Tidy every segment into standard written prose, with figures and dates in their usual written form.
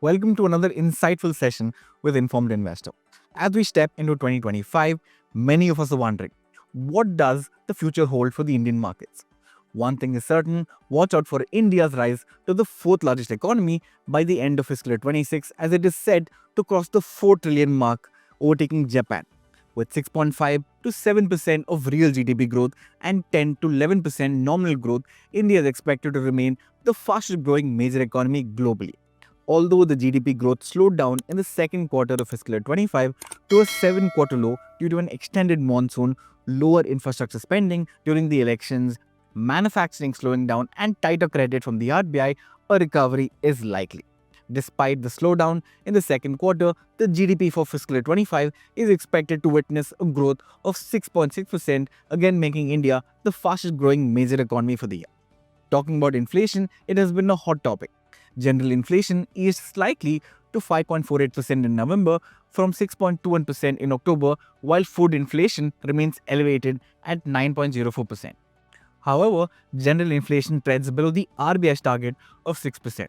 Welcome to another insightful session with Informed Investor. As we step into 2025, many of us are wondering, what does the future hold for the Indian markets? One thing is certain, watch out for India's rise to the fourth largest economy by the end of fiscal year 26, as it is set to cross the 4 trillion mark, overtaking Japan. With 6.5 to 7% of real GDP growth and 10 to 11% nominal growth, India is expected to remain the fastest growing major economy globally. Although the GDP growth slowed down in the second quarter of fiscal year 25 to a 7-quarter low due to an extended monsoon, lower infrastructure spending during the elections, manufacturing slowing down, and tighter credit from the RBI, a recovery is likely. Despite the slowdown in the second quarter, the GDP for fiscal year 25 is expected to witness a growth of 6.6%, again making India the fastest growing major economy for the year. Talking about inflation, it has been a hot topic. General inflation eased slightly to 5.48% in November from 6.21% in October, while food inflation remains elevated at 9.04%. However, general inflation trends below the RBI's target of 6%.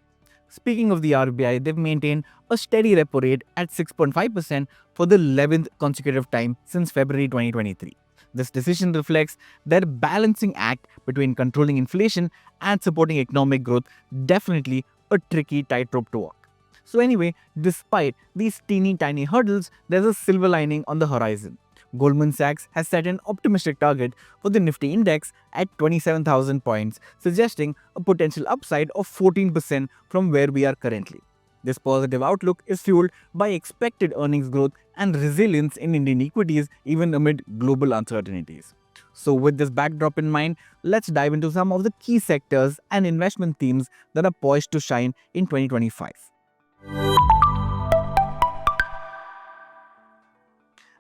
Speaking of the RBI, they've maintained a steady repo rate at 6.5% for the 11th consecutive time since February 2023. This decision reflects their balancing act between controlling inflation and supporting economic growth, definitely a tricky tightrope to walk. So anyway, despite these teeny tiny hurdles, there's a silver lining on the horizon. Goldman Sachs has set an optimistic target for the Nifty index at 27,000 points, suggesting a potential upside of 14% from where we are currently. This positive outlook is fueled by expected earnings growth and resilience in Indian equities even amid global uncertainties. So with this backdrop in mind, let's dive into some of the key sectors and investment themes that are poised to shine in 2025.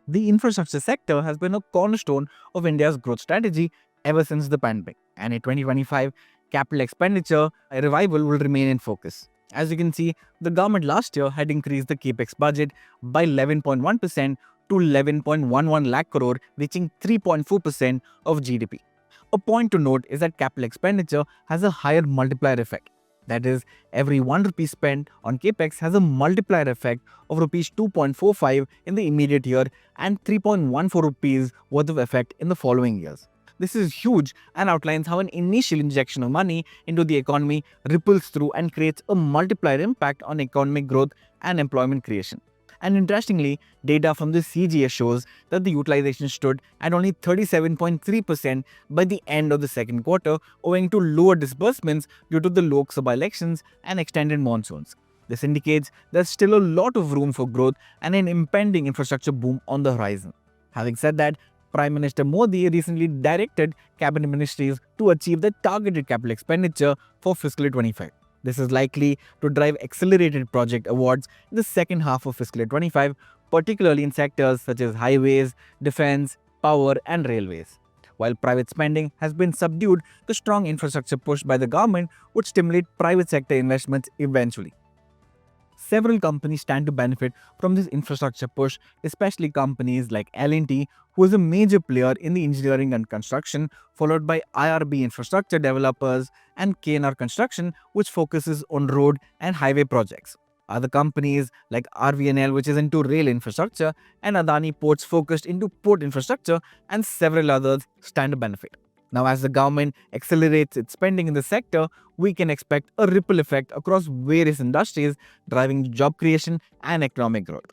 The infrastructure sector has been a cornerstone of India's growth strategy ever since the pandemic, and in 2025, capital expenditure revival will remain in focus. As you can see, the government last year had increased the capex budget by 11.1% to 11.11 lakh crore, reaching 3.4% of GDP. A point to note is that capital expenditure has a higher multiplier effect. That is, every 1 rupee spent on capex has a multiplier effect of rupees 2.45 in the immediate year and 3.14 rupees worth of effect in the following years. This is huge and outlines how an initial injection of money into the economy ripples through and creates a multiplier impact on economic growth and employment creation. And interestingly, data from the CGS shows that the utilization stood at only 37.3% by the end of the second quarter, owing to lower disbursements due to the Lok Sabha elections and extended monsoons. This indicates there's still a lot of room for growth and an impending infrastructure boom on the horizon. Having said that, Prime Minister Modi recently directed cabinet ministries to achieve the targeted capital expenditure for fiscal year 25. This is likely to drive accelerated project awards in the second half of fiscal year 25, particularly in sectors such as highways, defense, power, and railways. While private spending has been subdued, the strong infrastructure push by the government would stimulate private sector investments eventually. Several companies stand to benefit from this infrastructure push, especially companies like L&T, who is a major player in the engineering and construction, followed by IRB Infrastructure Developers and KNR Construction, which focuses on road and highway projects. Other companies like RVNL, which is into rail infrastructure, and Adani Ports focused into port infrastructure, and several others stand to benefit. Now, as the government accelerates its spending in the sector, we can expect a ripple effect across various industries, driving job creation and economic growth.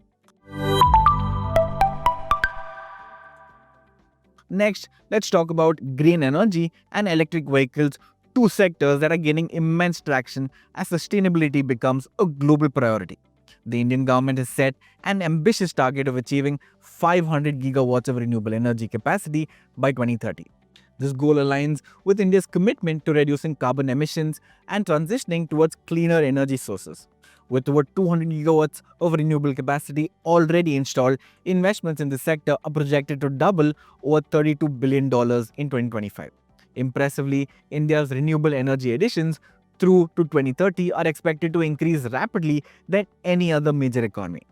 Next, let's talk about green energy and electric vehicles, two sectors that are gaining immense traction as sustainability becomes a global priority. The Indian government has set an ambitious target of achieving 500 gigawatts of renewable energy capacity by 2030. This goal aligns with India's commitment to reducing carbon emissions and transitioning towards cleaner energy sources. With over 200 gigawatts of renewable capacity already installed, investments in this sector are projected to double over $32 billion in 2025. Impressively, India's renewable energy additions through to 2030 are expected to increase rapidly than any other major economy.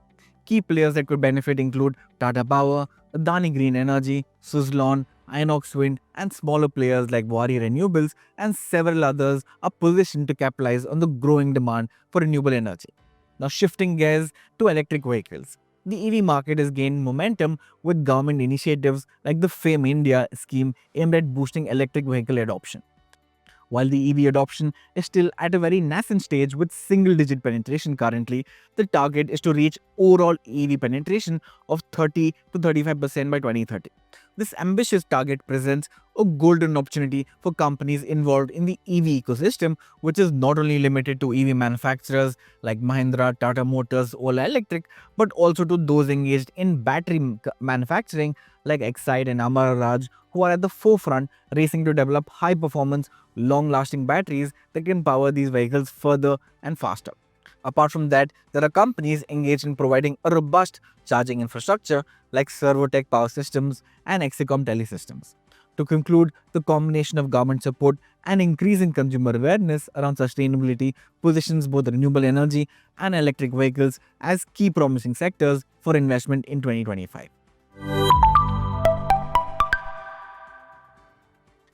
Key players that could benefit include Tata Power, Adani Green Energy, Suzlon, Inox Wind, and smaller players like Waaree Renewables and several others are positioned to capitalize on the growing demand for renewable energy. Now shifting gears to electric vehicles. The EV market has gained momentum with government initiatives like the FAME India scheme aimed at boosting electric vehicle adoption. While the EV adoption is still at a very nascent stage with single digit penetration currently, the target is to reach overall EV penetration of 30 to 35% by 2030. This ambitious target presents a golden opportunity for companies involved in the EV ecosystem, which is not only limited to EV manufacturers like Mahindra, Tata Motors, Ola Electric, but also to those engaged in battery manufacturing like Exide and Amara Raj, who are at the forefront racing to develop high performance, long lasting batteries that can power these vehicles further and faster. Apart from that, there are companies engaged in providing a robust charging infrastructure like Servotech Power Systems and Excom Telesystems. To conclude, the combination of government support and increasing consumer awareness around sustainability positions both renewable energy and electric vehicles as key promising sectors for investment in 2025.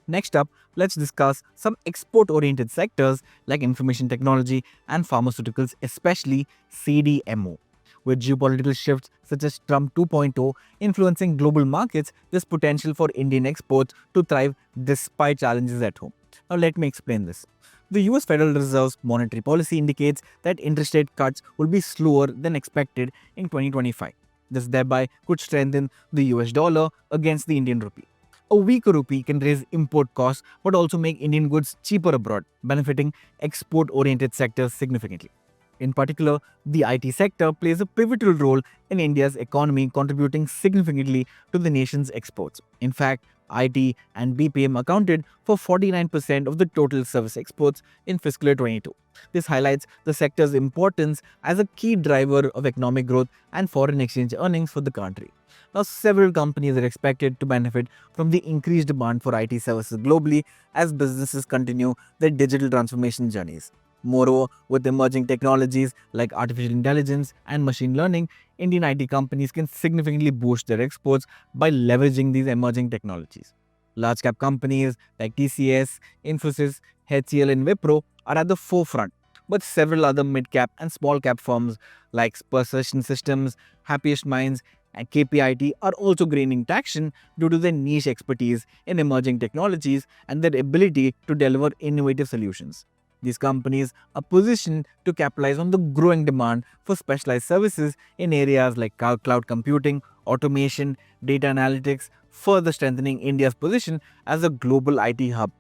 Next up, let's discuss some export-oriented sectors like information technology and pharmaceuticals, especially CDMO. With geopolitical shifts such as Trump 2.0 influencing global markets, there's potential for Indian exports to thrive despite challenges at home. Now, let me explain this. The US Federal Reserve's monetary policy indicates that interest rate cuts will be slower than expected in 2025. This thereby could strengthen the US dollar against the Indian rupee. A weaker rupee can raise import costs but also make Indian goods cheaper abroad, benefiting export-oriented sectors significantly. In particular, the IT sector plays a pivotal role in India's economy, contributing significantly to the nation's exports. In fact, IT and BPM accounted for 49% of the total service exports in fiscal year 22. This highlights the sector's importance as a key driver of economic growth and foreign exchange earnings for the country. Now, several companies are expected to benefit from the increased demand for IT services globally as businesses continue their digital transformation journeys. Moreover, with emerging technologies like artificial intelligence and machine learning, Indian IT companies can significantly boost their exports by leveraging these emerging technologies. Large cap companies like TCS, Infosys, HCL, and Wipro are at the forefront, but several other mid cap and small cap firms like Precision Systems, Happiest Minds, and KPIT are also gaining traction due to their niche expertise in emerging technologies and their ability to deliver innovative solutions. These companies are positioned to capitalize on the growing demand for specialized services in areas like cloud computing, automation, data analytics, further strengthening India's position as a global IT hub.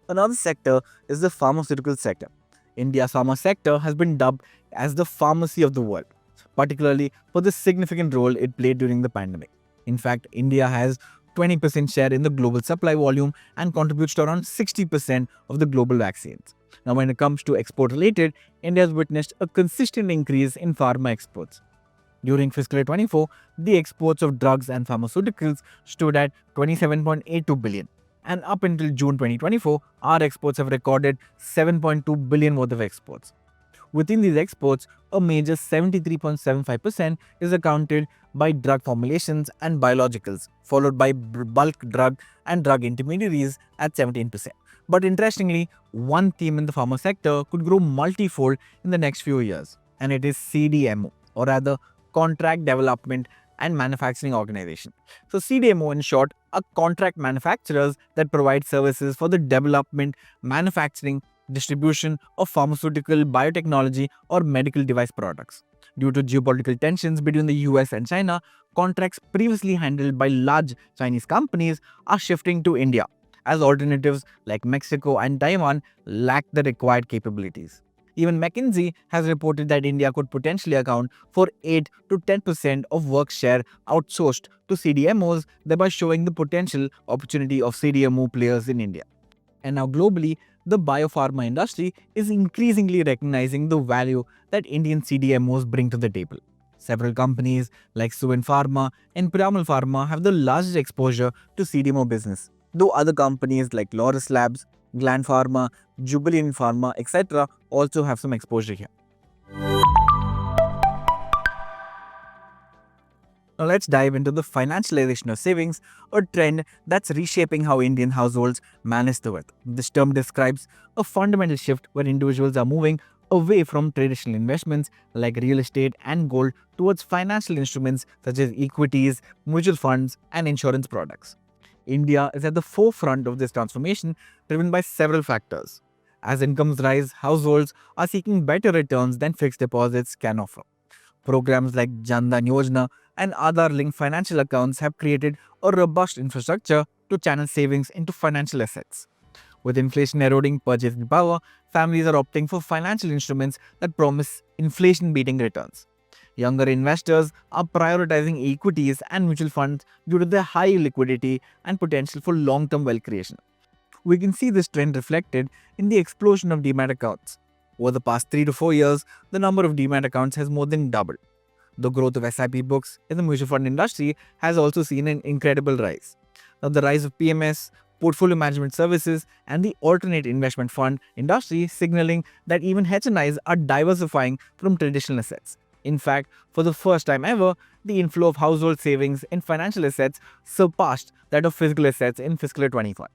Another sector is the pharmaceutical sector. India's pharma sector has been dubbed as the pharmacy of the world, particularly for the significant role it played during the pandemic. In fact, India has 20% share in the global supply volume and contributes to around 60% of the global vaccines. Now, when it comes to export related, India has witnessed a consistent increase in pharma exports. During fiscal year 24, the exports of drugs and pharmaceuticals stood at 27.82 billion. And up until June 2024, our exports have recorded 7.2 billion worth of exports. Within these exports, a major 73.75% is accounted by drug formulations and biologicals, followed by bulk drug and drug intermediaries at 17%. But interestingly, one theme in the pharma sector could grow multifold in the next few years, and it is CDMO, or rather Contract Development and Manufacturing Organization. So CDMO in short are contract manufacturers that provide services for the development, manufacturing, distribution of pharmaceutical, biotechnology or medical device products. Due to geopolitical tensions between the US and China, contracts previously handled by large Chinese companies are shifting to India, as alternatives like Mexico and Taiwan lack the required capabilities. Even McKinsey has reported that India could potentially account for 8 to 10% of work share outsourced to CDMOs, thereby showing the potential opportunity of CDMO players in India. And now globally, the biopharma industry is increasingly recognizing the value that Indian CDMOs bring to the table. Several companies like Suven Pharma and Piramal Pharma have the largest exposure to CDMO business, though other companies like Laurus Labs, Gland Pharma, Jubilant Pharma, etc. also have some exposure here. Now let's dive into the financialization of savings, a trend that's reshaping how Indian households manage their wealth. This term describes a fundamental shift where individuals are moving away from traditional investments like real estate and gold towards financial instruments such as equities, mutual funds, and insurance products. India is at the forefront of this transformation, driven by several factors. As incomes rise, households are seeking better returns than fixed deposits can offer. Programs like Jan Dhan Yojana and Aadhaar-linked financial accounts have created a robust infrastructure to channel savings into financial assets. With inflation eroding purchasing power, families are opting for financial instruments that promise inflation-beating returns. Younger investors are prioritizing equities and mutual funds due to their high liquidity and potential for long-term wealth creation. We can see this trend reflected in the explosion of demat accounts. Over the past 3 to 4 years, the number of demat accounts has more than doubled. The growth of SIP books in the mutual fund industry has also seen an incredible rise. Now, the rise of PMS, portfolio management services, and the alternate investment fund industry signaling that even HNIs are diversifying from traditional assets. In fact, for the first time ever, the inflow of household savings in financial assets surpassed that of physical assets in fiscal year 25.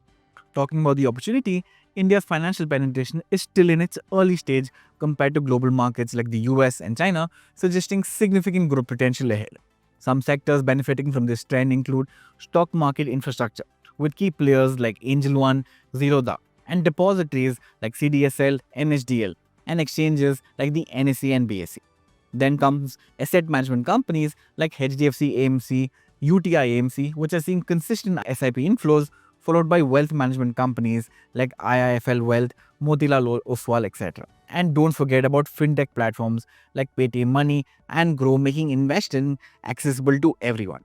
Talking about the opportunity, India's financial penetration is still in its early stage compared to global markets like the US and China, suggesting significant growth potential ahead. Some sectors benefiting from this trend include stock market infrastructure, with key players like Angel One, Zerodha, and depositories like CDSL, NHDL, and exchanges like the NSE and BSE. Then comes asset management companies like HDFC AMC, UTI AMC, which are seeing consistent SIP inflows, followed by wealth management companies like IIFL Wealth, Motilal Oswal, etc. And don't forget about fintech platforms like Paytm Money and Grow, making investing accessible to everyone.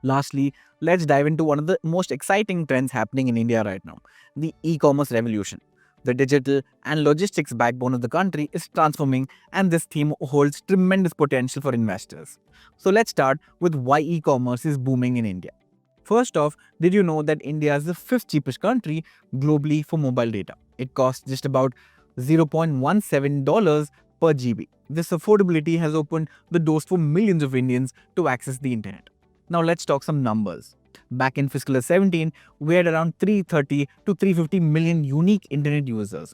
Lastly, let's dive into one of the most exciting trends happening in India right now, the e-commerce revolution. The digital and logistics backbone of the country is transforming, and this theme holds tremendous potential for investors. So let's start with why e-commerce is booming in India. First off, did you know that India is the fifth cheapest country globally for mobile data? It costs just about $0.17 per GB. This affordability has opened the doors for millions of Indians to access the internet. Now let's talk some numbers. Back in fiscal year 17, we had around 330 to 350 million unique internet users.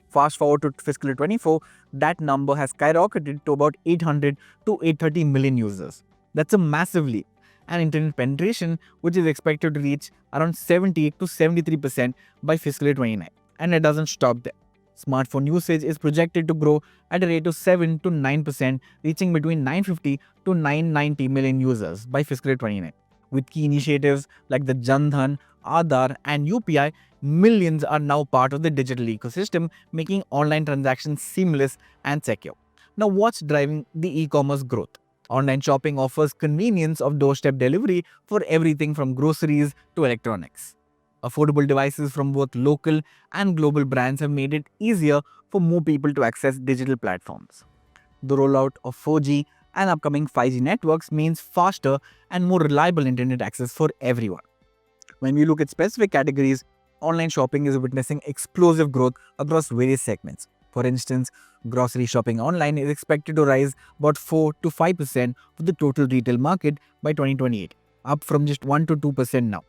Fast forward to fiscal year 24, that number has skyrocketed to about 800 to 830 million users. That's a massive leap. And internet penetration, which is expected to reach around 70 to 73% by fiscal year 29. And it doesn't stop there. Smartphone usage is projected to grow at a rate of 7 to 9%, reaching between 950 to 990 million users by fiscal year 29. With key initiatives like the Jan Dhan, Aadhaar, and UPI, millions are now part of the digital ecosystem, making online transactions seamless and secure. Now, what's driving the e-commerce growth? Online shopping offers convenience of doorstep delivery for everything from groceries to electronics. Affordable devices from both local and global brands have made it easier for more people to access digital platforms. The rollout of 4G and upcoming 5G networks means faster and more reliable internet access for everyone. When we look at specific categories, online shopping is witnessing explosive growth across various segments. For instance, grocery shopping online is expected to rise about 4 to 5% of the total retail market by 2028, up from just 1 to 2% now.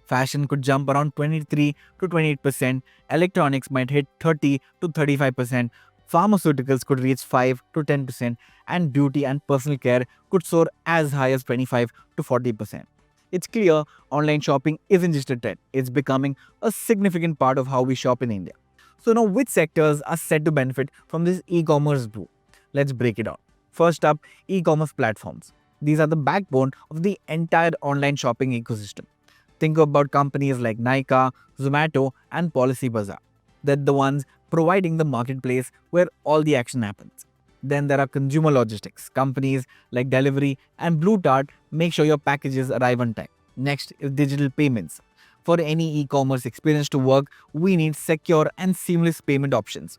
Fashion could jump around 23 to 28%, electronics might hit 30 to 35%, pharmaceuticals could reach 5 to 10%, and beauty and personal care could soar as high as 25 to 40%. It's clear online shopping isn't just a trend, it's becoming a significant part of how we shop in India. So now, which sectors are set to benefit from this e-commerce boom? Let's break it down. First up, e-commerce platforms. These are the backbone of the entire online shopping ecosystem. Think about companies like Nykaa, Zomato, and Policy Bazaar. They're the ones providing the marketplace where all the action happens. Then there are consumer logistics. Companies like Delivery and Blue Dart make sure your packages arrive on time. Next is digital payments. For any e-commerce experience to work, we need secure and seamless payment options.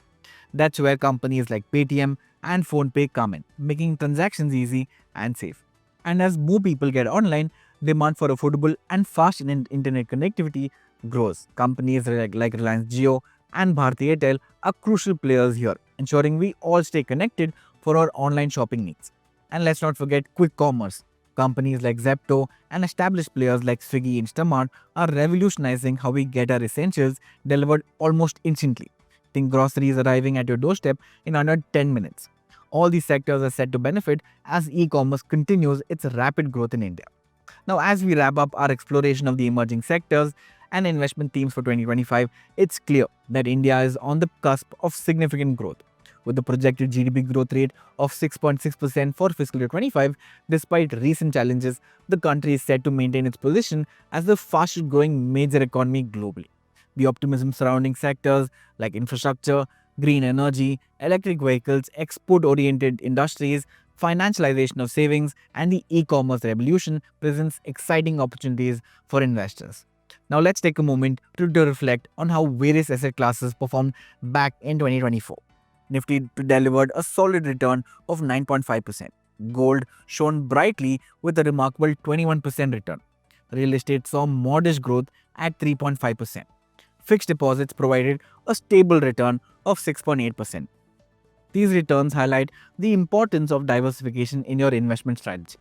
That's where companies like Paytm and PhonePe come in, making transactions easy and safe. And as more people get online, demand for affordable and fast internet connectivity grows. Companies like Reliance Jio and Bharti Airtel are crucial players here, ensuring we all stay connected for our online shopping needs. And let's not forget quick commerce. Companies like Zepto and established players like Swiggy Instamart are revolutionizing how we get our essentials delivered almost instantly. Think groceries arriving at your doorstep in under 10 minutes. All these sectors are set to benefit as e-commerce continues its rapid growth in India. Now, as we wrap up our exploration of the emerging sectors and investment themes for 2025, it's clear that India is on the cusp of significant growth. With the projected GDP growth rate of 6.6% for fiscal year 25, despite recent challenges, the country is set to maintain its position as the fastest growing major economy globally. The optimism surrounding sectors like infrastructure, green energy, electric vehicles, export oriented industries, financialization of savings, and the e-commerce revolution presents exciting opportunities for investors. Now let's take a moment to reflect on how various asset classes performed back in 2024. Nifty delivered a solid return of 9.5%. Gold shone brightly with a remarkable 21% return. Real estate saw modest growth at 3.5%. Fixed deposits provided a stable return of 6.8%. These returns highlight the importance of diversification in your investment strategy.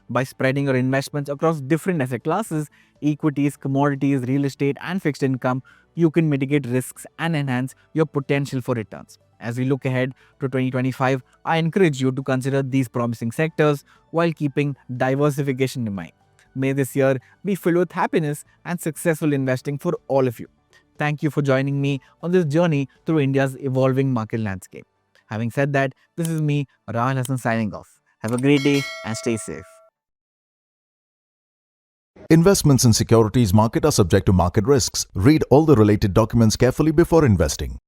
By spreading your investments across different asset classes, equities, commodities, real estate, and fixed income, you can mitigate risks and enhance your potential for returns. As we look ahead to 2025, I encourage you to consider these promising sectors while keeping diversification in mind. May this year be filled with happiness and successful investing for all of you. Thank you for joining me on this journey through India's evolving market landscape. Having said that, this is me, Rahul Hassan, signing off. Have a great day and stay safe. Investments in securities market are subject to market risks. Read all the related documents carefully before investing.